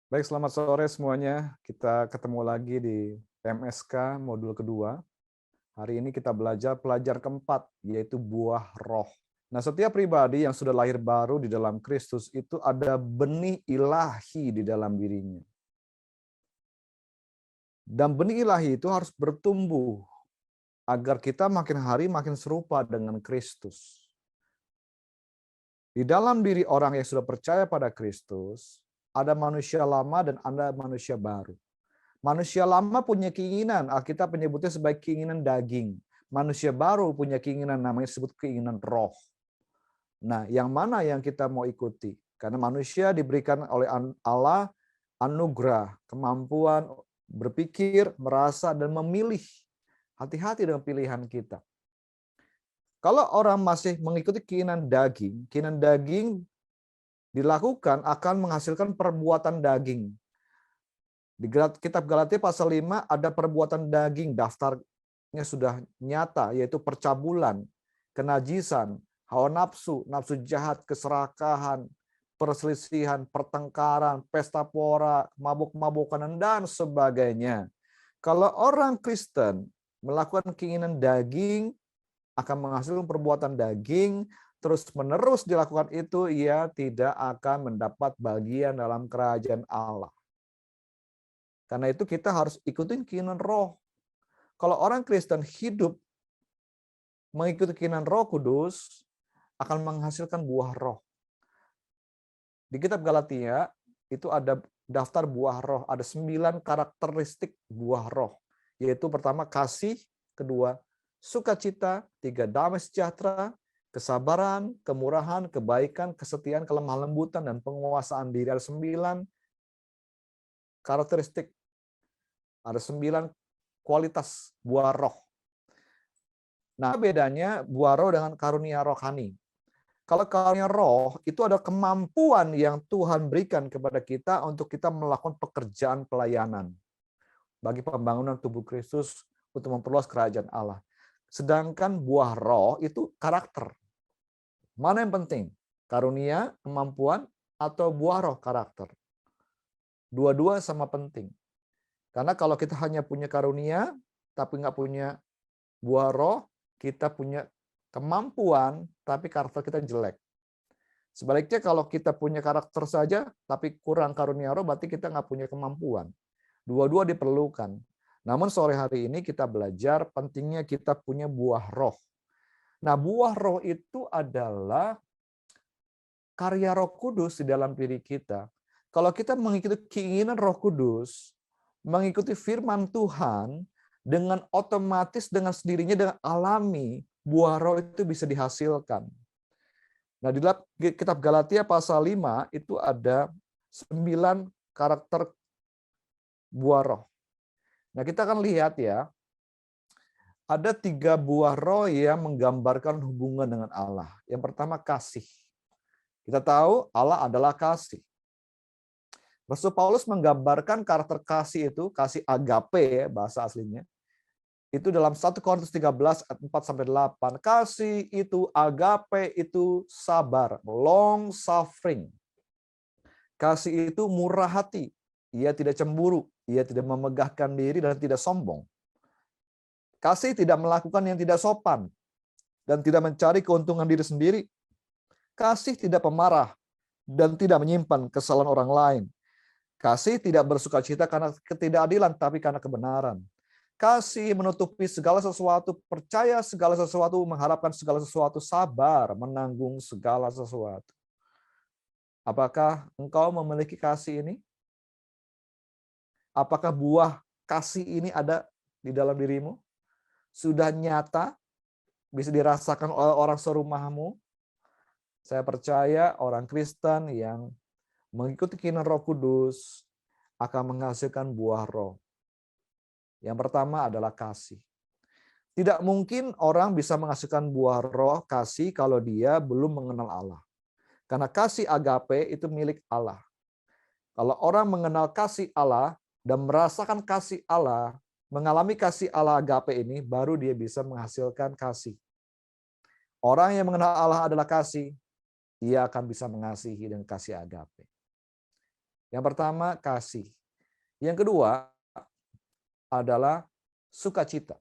Baik, selamat sore semuanya. Kita ketemu lagi di PMSK modul kedua. Hari ini kita pelajar keempat, yaitu buah roh. Nah, setiap pribadi yang sudah lahir baru di dalam Kristus itu ada benih ilahi di dalam dirinya. Dan benih ilahi itu harus bertumbuh agar kita makin hari makin serupa dengan Kristus. Di dalam diri orang yang sudah percaya pada Kristus, ada manusia lama dan ada manusia baru. Manusia lama punya keinginan, Alkitab menyebutnya sebagai keinginan daging. Manusia baru punya keinginan, namanya disebut keinginan roh. Nah, yang mana yang kita mau ikuti? Karena manusia diberikan oleh Allah anugerah, kemampuan berpikir, merasa, dan memilih. Hati-hati dengan pilihan kita. Kalau orang masih mengikuti keinginan daging dilakukan akan menghasilkan perbuatan daging. Di kitab Galatia pasal 5 ada perbuatan daging, daftarnya sudah nyata, yaitu percabulan, kenajisan, hawa nafsu, nafsu jahat, keserakahan, perselisihan, pertengkaran, pesta pora, mabuk-mabukan, dan sebagainya. Kalau orang Kristen melakukan keinginan daging, akan menghasilkan perbuatan daging, terus-menerus dilakukan itu, ia tidak akan mendapat bagian dalam kerajaan Allah. Karena itu kita harus ikutin keinginan roh. Kalau orang Kristen hidup mengikuti keinginan Roh Kudus, akan menghasilkan buah roh. Di kitab Galatia itu ada daftar buah roh, ada 9 karakteristik buah roh. Yaitu pertama kasih, kedua sukacita, 3 damai sejahtera, kesabaran, kemurahan, kebaikan, kesetiaan, kelemah lembutan, dan penguasaan diri. Ada 9 karakteristik, ada 9 kualitas buah roh. Nah, bedanya buah roh dengan karunia rohani. Kalau karunia roh itu ada kemampuan yang Tuhan berikan kepada kita untuk kita melakukan pekerjaan pelayanan bagi pembangunan tubuh Kristus untuk memperluas kerajaan Allah. Sedangkan buah roh itu karakter. Mana yang penting? Karunia, kemampuan, atau buah roh karakter? Dua-dua sama penting. Karena kalau kita hanya punya karunia, tapi nggak punya buah roh, kita punya kemampuan, tapi karakter kita jelek. Sebaliknya kalau kita punya karakter saja, tapi kurang karunia roh, berarti kita nggak punya kemampuan. Dua-dua diperlukan. Namun sore hari ini kita belajar pentingnya kita punya buah roh. Nah, buah roh itu adalah karya Roh Kudus di dalam diri kita. Kalau kita mengikuti keinginan Roh Kudus, mengikuti firman Tuhan, dengan otomatis, dengan sendirinya, dengan alami, buah roh itu bisa dihasilkan. Nah, di dalam kitab Galatia pasal 5 itu ada 9 karakter buah roh. Nah, kita akan lihat ya, ada 3 buah roh yang menggambarkan hubungan dengan Allah. Yang pertama kasih. Kita tahu Allah adalah kasih. Rasul Paulus menggambarkan karakter kasih itu, kasih agape ya bahasa aslinya. Itu dalam 1 Korintus 13 ayat 4-8. Kasih itu, agape itu sabar, long suffering. Kasih itu murah hati, ia tidak cemburu, ia tidak memegahkan diri dan tidak sombong. Kasih tidak melakukan yang tidak sopan dan tidak mencari keuntungan diri sendiri. Kasih tidak pemarah dan tidak menyimpan kesalahan orang lain. Kasih tidak bersukacita karena ketidakadilan, tapi karena kebenaran. Kasih menutupi segala sesuatu, percaya segala sesuatu, mengharapkan segala sesuatu, sabar, menanggung segala sesuatu. Apakah engkau memiliki kasih ini? Apakah buah kasih ini ada di dalam dirimu? Sudah nyata, bisa dirasakan oleh orang serumahmu? Saya percaya orang Kristen yang mengikuti keinginan Roh Kudus akan menghasilkan buah roh. Yang pertama adalah kasih. Tidak mungkin orang bisa menghasilkan buah roh kasih kalau dia belum mengenal Allah. Karena kasih agape itu milik Allah. Kalau orang mengenal kasih Allah dan merasakan kasih Allah, mengalami kasih Allah agape ini, baru dia bisa menghasilkan kasih. Orang yang mengenal Allah adalah kasih, ia akan bisa mengasihi dengan kasih agape. Yang pertama, kasih. Yang kedua adalah sukacita.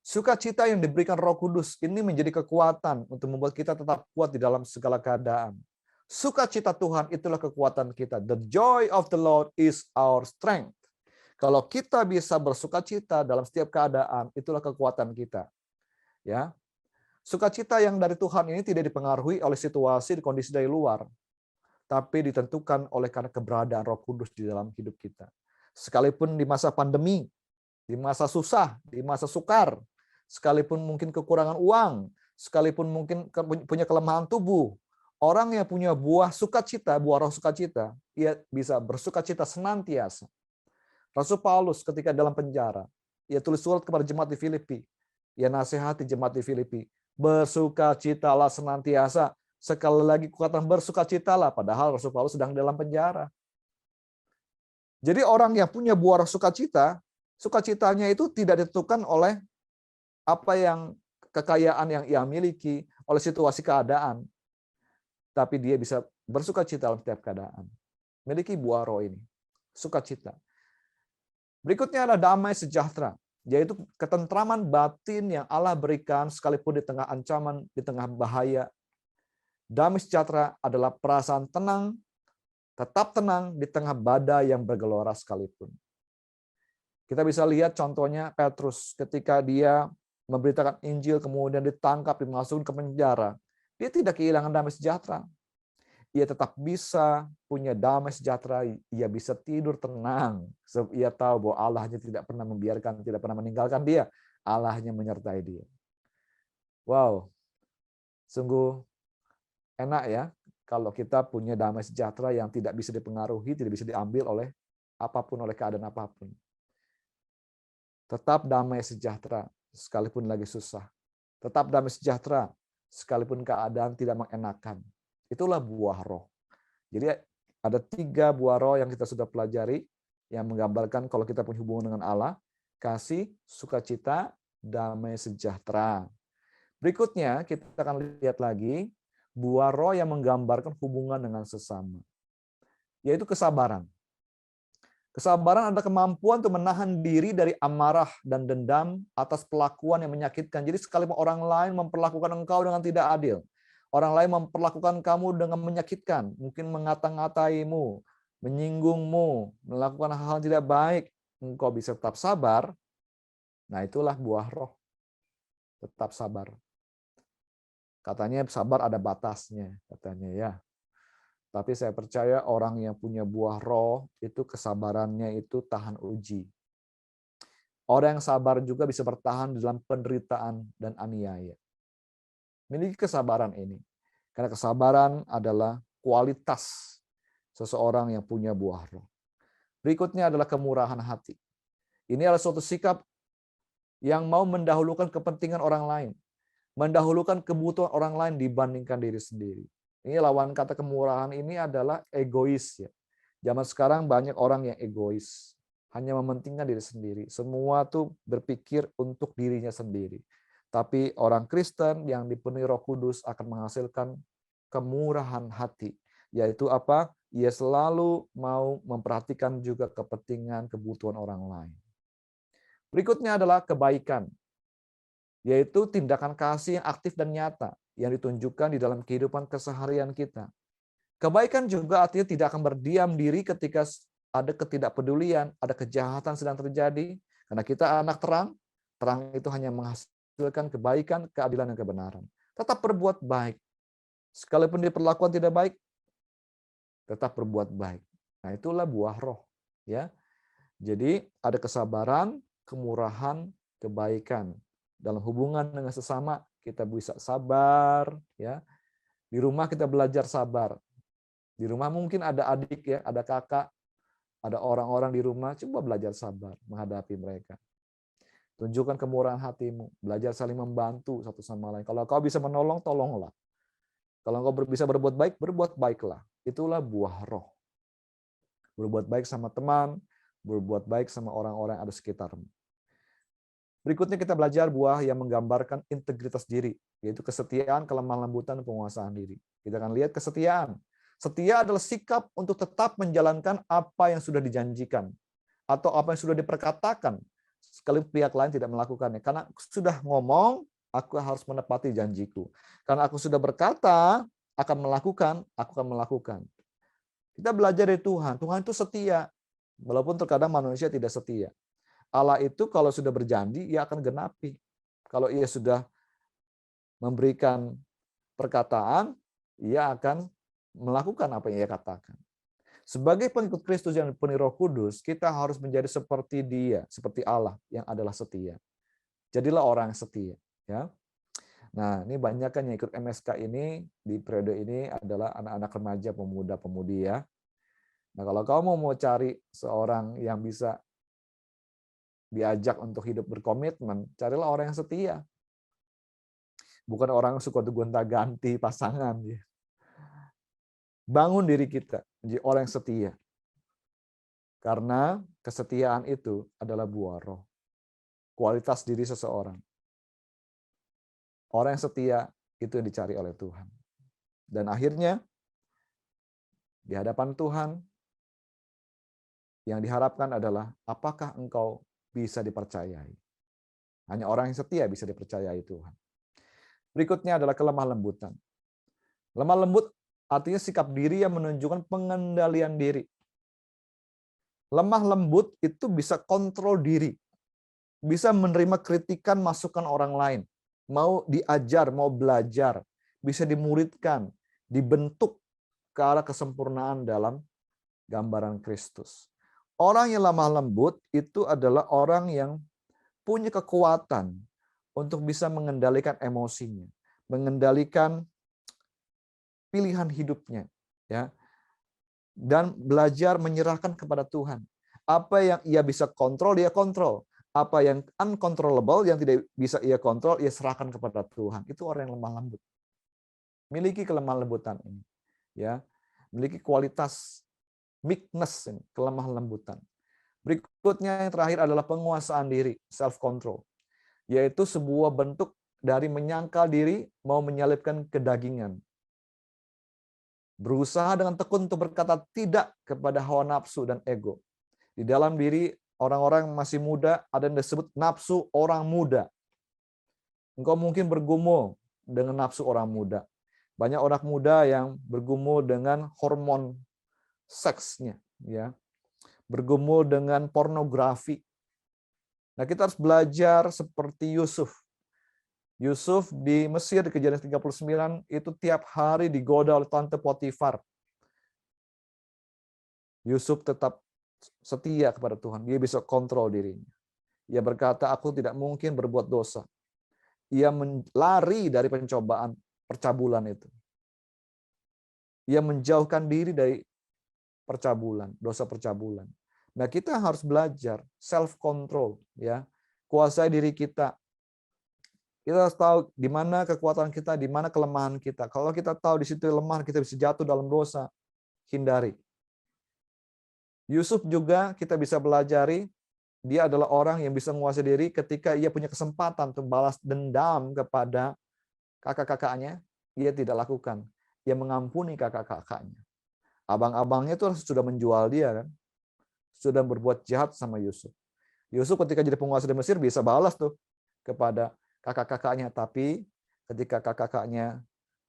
Sukacita yang diberikan Roh Kudus ini menjadi kekuatan untuk membuat kita tetap kuat di dalam segala keadaan. Sukacita Tuhan itulah kekuatan kita. The joy of the Lord is our strength. Kalau kita bisa bersukacita dalam setiap keadaan, itulah kekuatan kita. Ya, sukacita yang dari Tuhan ini tidak dipengaruhi oleh situasi dan kondisi dari luar, tapi ditentukan oleh karena keberadaan Roh Kudus di dalam hidup kita. Sekalipun di masa pandemi, di masa susah, di masa sukar, sekalipun mungkin kekurangan uang, sekalipun mungkin punya kelemahan tubuh, orang yang punya buah sukacita, buah roh sukacita, ia bisa bersukacita senantiasa. Rasul Paulus ketika dalam penjara, ia tulis surat kepada jemaat di Filipi, ia nasihati jemaat di Filipi, bersukacitalah senantiasa. Sekali lagi kukatakan bersukacitalah, padahal Rasul Paulus sedang dalam penjara. Jadi orang yang punya buah roh sukacita, sukacitanya itu tidak ditentukan oleh apa yang kekayaan yang ia miliki, oleh situasi keadaan. Tapi dia bisa bersukacita dalam setiap keadaan. Miliki buah roh ini, sukacita. Berikutnya adalah damai sejahtera, yaitu ketentraman batin yang Allah berikan sekalipun di tengah ancaman, di tengah bahaya. Damai sejahtera adalah perasaan tenang, tetap tenang di tengah badai yang bergelora sekalipun. Kita bisa lihat contohnya Petrus ketika dia memberitakan Injil kemudian ditangkap, dimasukkan ke penjara. Dia tidak kehilangan damai sejahtera. Ia tetap bisa punya damai sejahtera, ia bisa tidur tenang. Sebab ia tahu bahwa Allahnya tidak pernah membiarkan, tidak pernah meninggalkan dia. Allahnya menyertai dia. Wow, sungguh enak ya kalau kita punya damai sejahtera yang tidak bisa dipengaruhi, tidak bisa diambil oleh apapun, oleh keadaan apapun. Tetap damai sejahtera sekalipun lagi susah. Tetap damai sejahtera sekalipun keadaan tidak mengenakan. Itulah buah roh. Jadi ada 3 buah roh yang kita sudah pelajari yang menggambarkan kalau kita punya hubungan dengan Allah, kasih, sukacita, damai sejahtera. Berikutnya kita akan lihat lagi buah roh yang menggambarkan hubungan dengan sesama, yaitu kesabaran. Kesabaran adalah kemampuan untuk menahan diri dari amarah dan dendam atas perlakuan yang menyakitkan. Jadi sekalipun orang lain memperlakukan engkau dengan tidak adil, orang lain memperlakukan kamu dengan menyakitkan, mungkin mengata-ngataimu, menyinggungmu, melakukan hal-hal tidak baik, engkau bisa tetap sabar. Nah, itulah buah roh. Tetap sabar. Katanya sabar ada batasnya, katanya ya. Tapi saya percaya orang yang punya buah roh, itu kesabarannya itu tahan uji. Orang yang sabar juga bisa bertahan dalam penderitaan dan aniaya. Miliki kesabaran ini. Karena kesabaran adalah kualitas seseorang yang punya buah roh. Berikutnya adalah kemurahan hati. Ini adalah suatu sikap yang mau mendahulukan kepentingan orang lain. Mendahulukan kebutuhan orang lain dibandingkan diri sendiri. Ini lawan kata kemurahan ini adalah egois ya. Zaman sekarang banyak orang yang egois, hanya mementingkan diri sendiri. Semua tuh berpikir untuk dirinya sendiri. Tapi orang Kristen yang dipenuhi Roh Kudus akan menghasilkan kemurahan hati, yaitu apa? Ia selalu mau memperhatikan juga kepentingan kebutuhan orang lain. Berikutnya adalah kebaikan, yaitu tindakan kasih yang aktif dan nyata yang ditunjukkan di dalam kehidupan keseharian kita. Kebaikan juga artinya tidak akan berdiam diri ketika ada ketidakpedulian, ada kejahatan sedang terjadi. Karena kita anak terang, terang itu hanya menghasilkan kebaikan, keadilan, dan kebenaran. Tetap berbuat baik. Sekalipun diperlakukan tidak baik, tetap berbuat baik. Nah, itulah buah roh. Ya. Jadi ada kesabaran, kemurahan, kebaikan. Dalam hubungan dengan sesama, kita bisa sabar. Ya. Di rumah kita belajar sabar. Di rumah mungkin ada adik ya, ada kakak, ada orang-orang di rumah, coba belajar sabar menghadapi mereka. Tunjukkan kemurahan hatimu, belajar saling membantu satu sama lain. Kalau kau bisa menolong, tolonglah. Kalau kau bisa berbuat baik, berbuat baiklah. Itulah buah roh. Berbuat baik sama teman, berbuat baik sama orang-orang yang ada sekitarmu. Berikutnya kita belajar buah yang menggambarkan integritas diri, yaitu kesetiaan, kelemah lembutan, dan penguasaan diri. Kita akan lihat kesetiaan. Setia adalah sikap untuk tetap menjalankan apa yang sudah dijanjikan atau apa yang sudah diperkatakan, sekali pihak lain tidak melakukannya. Karena aku sudah ngomong, aku harus menepati janjiku. Karena aku sudah berkata akan melakukan, aku akan melakukan. Kita belajar dari Tuhan. Tuhan itu setia, walaupun terkadang manusia tidak setia. Allah itu kalau sudah berjanji, ia akan genapi. Kalau ia sudah memberikan perkataan, ia akan melakukan apa yang ia katakan. Sebagai pengikut Kristus yang dipenuhi Roh Kudus, kita harus menjadi seperti Dia, seperti Allah yang adalah setia. Jadilah orang yang setia, ya. Nah, ini banyak kan yang ikut MSK ini di periode ini adalah anak-anak remaja, pemuda-pemudi ya. Nah, kalau kamu mau cari seorang yang bisa diajak untuk hidup berkomitmen, carilah orang yang setia. Bukan orang yang suka gonta-ganti pasangan. Bangun diri kita menjadi orang yang setia. Karena kesetiaan itu adalah buah roh. Kualitas diri seseorang. Orang yang setia itu yang dicari oleh Tuhan. Dan akhirnya, di hadapan Tuhan, yang diharapkan adalah apakah engkau bisa dipercayai. Hanya orang yang setia bisa dipercayai Tuhan. Berikutnya adalah kelemah lembutan. Lemah lembut artinya sikap diri yang menunjukkan pengendalian diri. Lemah lembut itu bisa kontrol diri, bisa menerima kritikan masukan orang lain, mau diajar, mau belajar, bisa dimuridkan, dibentuk ke arah kesempurnaan dalam gambaran Kristus. Orang yang lemah lembut itu adalah orang yang punya kekuatan untuk bisa mengendalikan emosinya, mengendalikan pilihan hidupnya, ya. Dan belajar menyerahkan kepada Tuhan. Apa yang ia bisa kontrol, dia kontrol. Apa yang uncontrollable, yang tidak bisa ia kontrol, ia serahkan kepada Tuhan. Itu orang yang lemah lembut. Miliki kelemah lembutan ini. Ya, miliki kualitas meekness, kelemah lembutan. Berikutnya yang terakhir adalah penguasaan diri, self-control. Yaitu sebuah bentuk dari menyangkal diri, mau menyalipkan kedagingan. Berusaha dengan tekun untuk berkata tidak kepada hawa nafsu dan ego. Di dalam diri orang-orang masih muda ada yang disebut nafsu orang muda. Engkau mungkin bergumul dengan nafsu orang muda. Banyak orang muda yang bergumul dengan hormon seksnya, ya. Bergumul dengan pornografi. Nah, kita harus belajar seperti Yusuf. Yusuf di Mesir di Kejadian 39 itu tiap hari digoda oleh tante Potifar. Yusuf tetap setia kepada Tuhan. Dia bisa kontrol dirinya. Ia berkata, aku tidak mungkin berbuat dosa. Ia lari dari pencobaan percabulan itu. Ia menjauhkan diri dari percabulan, dosa percabulan. Nah, kita harus belajar self control, ya. Kuasai diri kita. Kita harus tahu di mana kekuatan kita, di mana kelemahan kita. Kalau kita tahu di situ lemah, kita bisa jatuh dalam dosa, hindari. Yusuf juga kita bisa belajari, dia adalah orang yang bisa menguasai diri ketika ia punya kesempatan untuk balas dendam kepada kakak-kakaknya, ia tidak lakukan. Ia mengampuni kakak-kakaknya. Abang-abangnya itu sudah menjual dia kan. Sudah berbuat jahat sama Yusuf. Yusuf ketika jadi penguasa di Mesir bisa balas tuh kepada kakak-kakaknya, tapi ketika kakak-kakaknya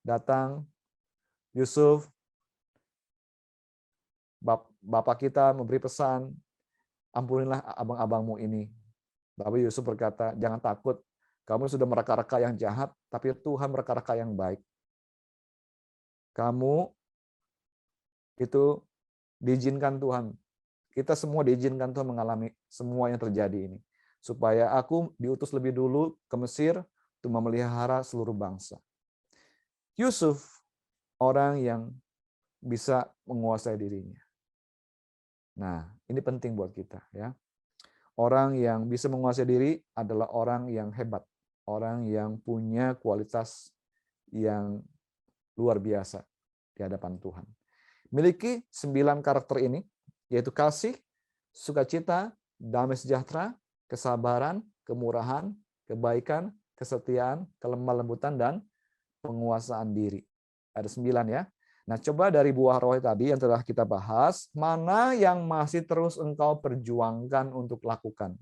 datang, Yusuf, bapak kita memberi pesan, ampunilah abang-abangmu ini. Tapi Yusuf berkata, jangan takut, kamu sudah mereka-reka yang jahat, tapi Tuhan mereka-reka yang baik. Kamu itu diizinkan Tuhan. Kita semua diizinkan Tuhan mengalami semua yang terjadi ini. Supaya aku diutus lebih dulu ke Mesir untuk memelihara seluruh bangsa. Yusuf, orang yang bisa menguasai dirinya. Nah, ini penting buat kita, ya. Orang yang bisa menguasai diri adalah orang yang hebat, orang yang punya kualitas yang luar biasa di hadapan Tuhan. Miliki 9 karakter ini, yaitu kasih, sukacita, damai sejahtera, kesabaran, kemurahan, kebaikan, kesetiaan, kelemah lembutan, dan penguasaan diri. Ada 9 ya. Nah, coba dari buah roh tadi yang telah kita bahas, mana yang masih terus engkau perjuangkan untuk lakukan?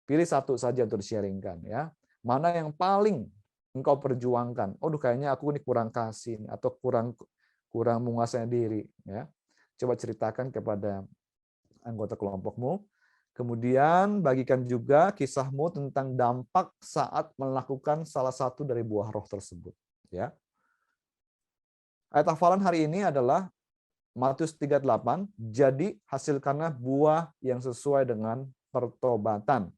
Pilih satu saja untuk di-sharing-kan ya. Mana yang paling engkau perjuangkan? Oh, kayaknya aku ini kurang kasih atau kurang kurang menguasai diri ya. Coba ceritakan kepada anggota kelompokmu. Kemudian bagikan juga kisahmu tentang dampak saat melakukan salah satu dari buah roh tersebut ya. Ayat hafalan hari ini adalah Matius 38, jadi hasilkanlah buah yang sesuai dengan pertobatan.